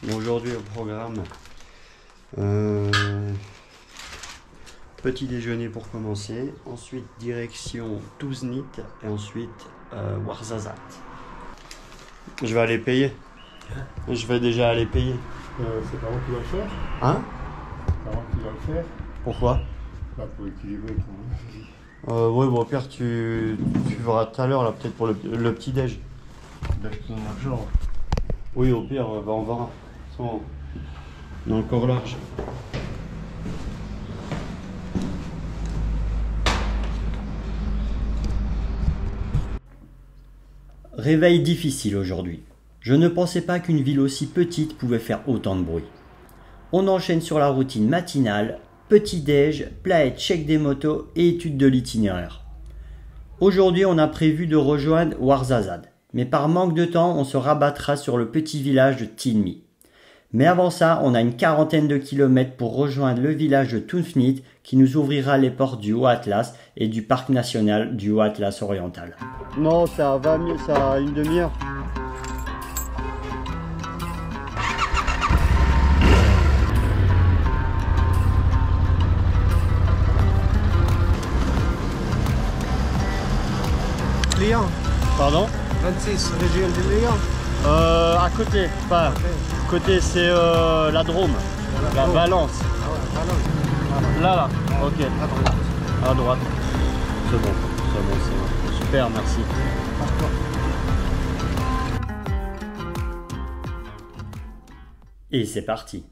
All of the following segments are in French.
Bon, aujourd'hui au programme, petit déjeuner pour commencer, ensuite direction Tuznit et ensuite Ouarzazate. Je vais aller payer. Je vais déjà aller payer. C'est pas moi qui dois le faire. Hein? C'est pas moi qui dois le faire. Pourquoi? Bah, pour équilibrer tout. Oui, bon, au pire, tu verras tout à l'heure, là, peut-être pour le petit déj. Avec ton argent. Oui, au pire, bah, on verra. On est encore large. Réveil difficile aujourd'hui. Je ne pensais pas qu'une ville aussi petite pouvait faire autant de bruit. On enchaîne sur la routine matinale, petit-déj, plat et check des motos et étude de l'itinéraire. Aujourd'hui, on a prévu de rejoindre Ouarzazate, mais par manque de temps, on se rabattra sur le petit village de Tilmi. Mais avant ça, on a une quarantaine de kilomètres pour rejoindre le village de Tunfnit qui nous ouvrira les portes du Haut-Atlas et du parc national du Haut-Atlas oriental. Non, ça va mieux, ça a une demi-heure. Lyon. Pardon? 26, région de Lyon. À côté, pas. Côté, c'est la Drôme, la Valence. Ah ouais, Valence. Là, ok. À droite. À droite. C'est bon, c'est bon. Super, merci. Et c'est parti.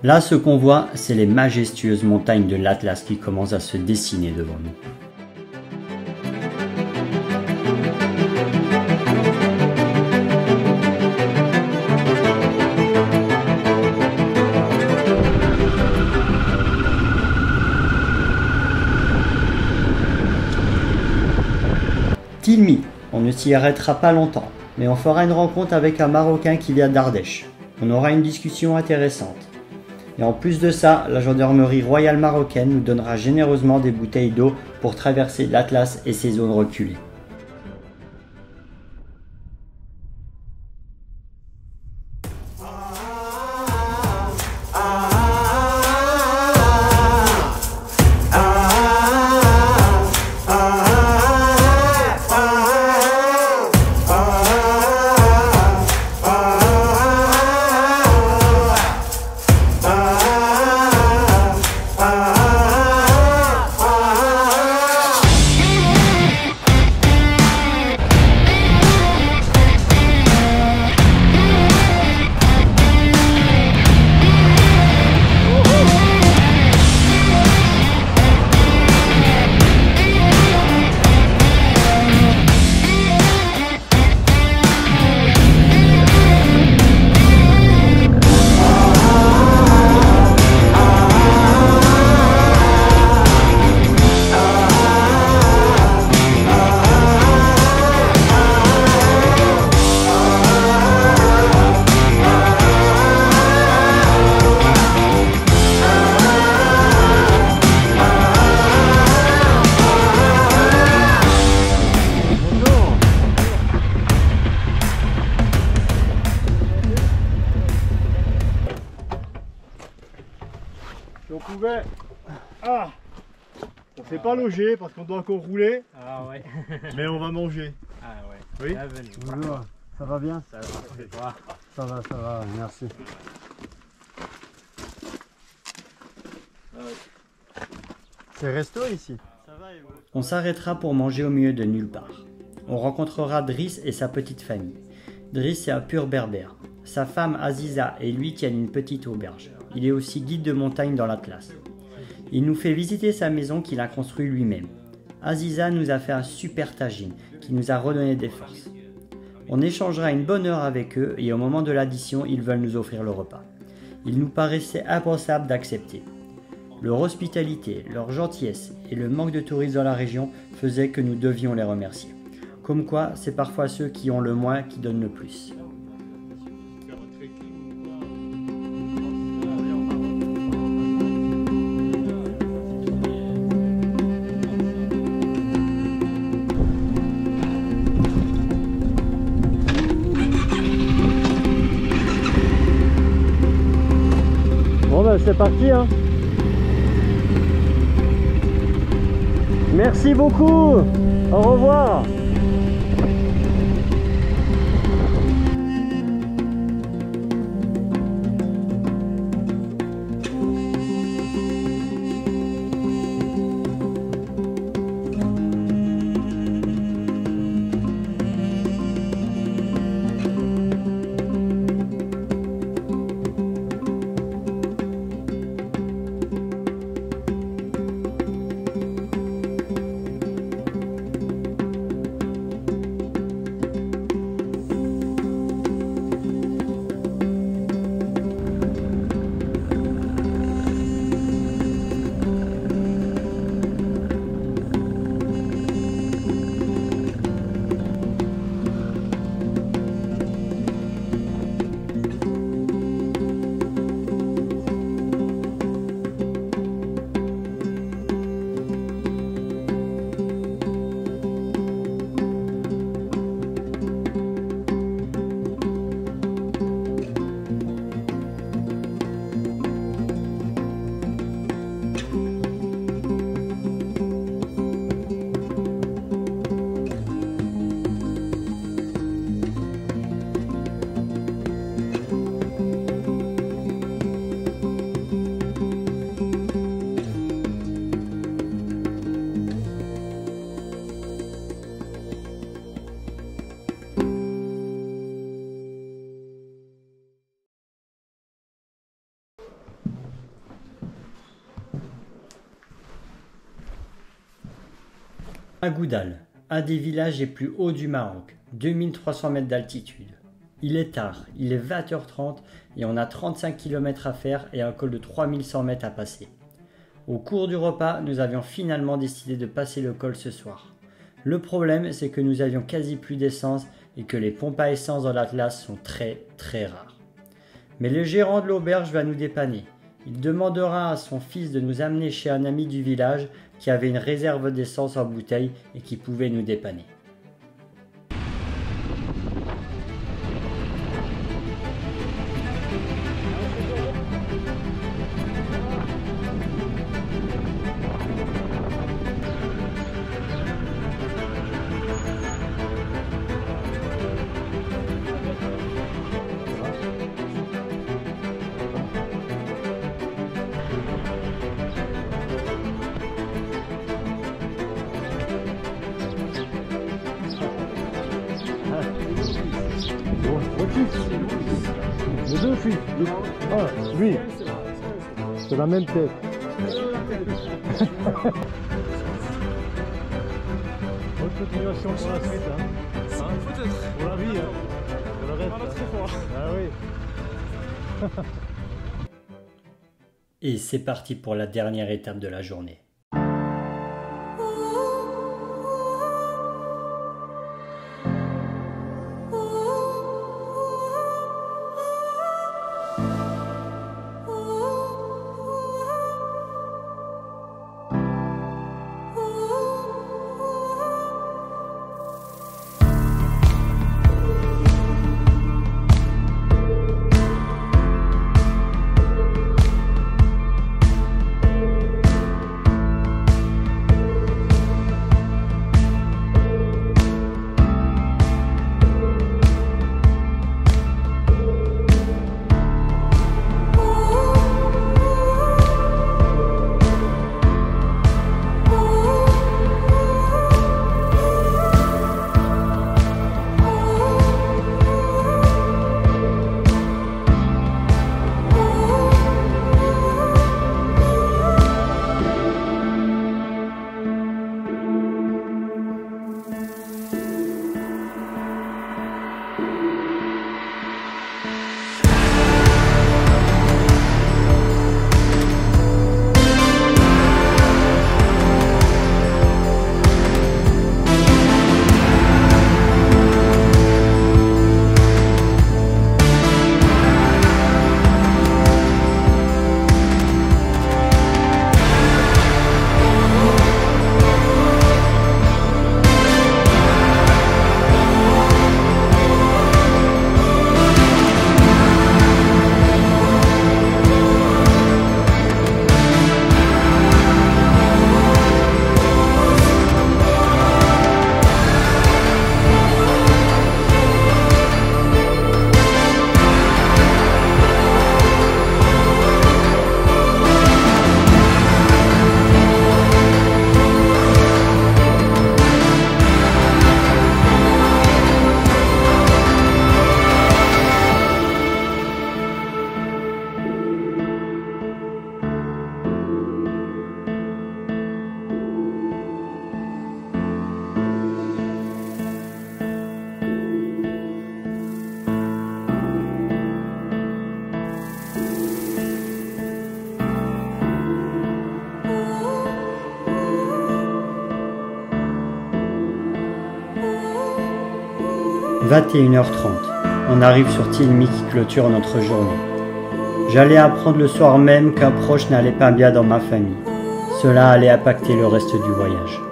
Là, ce qu'on voit, c'est les majestueuses montagnes de l'Atlas qui commencent à se dessiner devant nous. Tilmi, on ne s'y arrêtera pas longtemps, mais on fera une rencontre avec un Marocain qui vient d'Ardèche. On aura une discussion intéressante. Et en plus de ça, la gendarmerie royale marocaine nous donnera généreusement des bouteilles d'eau pour traverser l'Atlas et ses zones reculées. Si on pouvait. Ah! On s'est pas logé parce qu'on doit encore rouler. Ah ouais. Mais on va manger. Ah ouais. Oui. Bienvenue. Bonjour, ça va bien? Ça va, c'est toi. Ça va, merci. C'est resto ici? On s'arrêtera pour manger au milieu de nulle part. On rencontrera Driss et sa petite famille. Driss est un pur berbère. Sa femme Aziza et lui tiennent une petite auberge. Il est aussi guide de montagne dans l'Atlas. Il nous fait visiter sa maison qu'il a construite lui-même. Aziza nous a fait un super tagine qui nous a redonné des forces. On échangera une bonne heure avec eux et au moment de l'addition, ils veulent nous offrir le repas. Il nous paraissait impensable d'accepter. Leur hospitalité, leur gentillesse et le manque de touristes dans la région faisaient que nous devions les remercier. Comme quoi, c'est parfois ceux qui ont le moins qui donnent le plus. Bon ben c'est parti hein. Merci beaucoup. Au revoir. Agoudal, un des villages les plus hauts du Maroc, 2300 mètres d'altitude. Il est tard, il est 20h30 et on a 35 km à faire et un col de 3100 mètres à passer. Au cours du repas, nous avions finalement décidé de passer le col ce soir. Le problème, c'est que nous avions quasi plus d'essence et que les pompes à essence dans l'Atlas sont très rares. Mais le gérant de l'auberge va nous dépanner. Il demandera à son fils de nous amener chez un ami du village qui avait une réserve d'essence en bouteille et qui pouvait nous dépanner. Les deux fils. Ah, lui. C'est la même tête. Bonne continuation pour la suite. Hein. Peut-être. Pour la vie. Hein. Pour le reste. Ah oui. Et c'est parti pour la dernière étape de la journée. 21h30. On arrive sur Tilmy qui clôture notre journée. J'allais apprendre le soir même qu'un proche n'allait pas bien dans ma famille. Cela allait impacter le reste du voyage.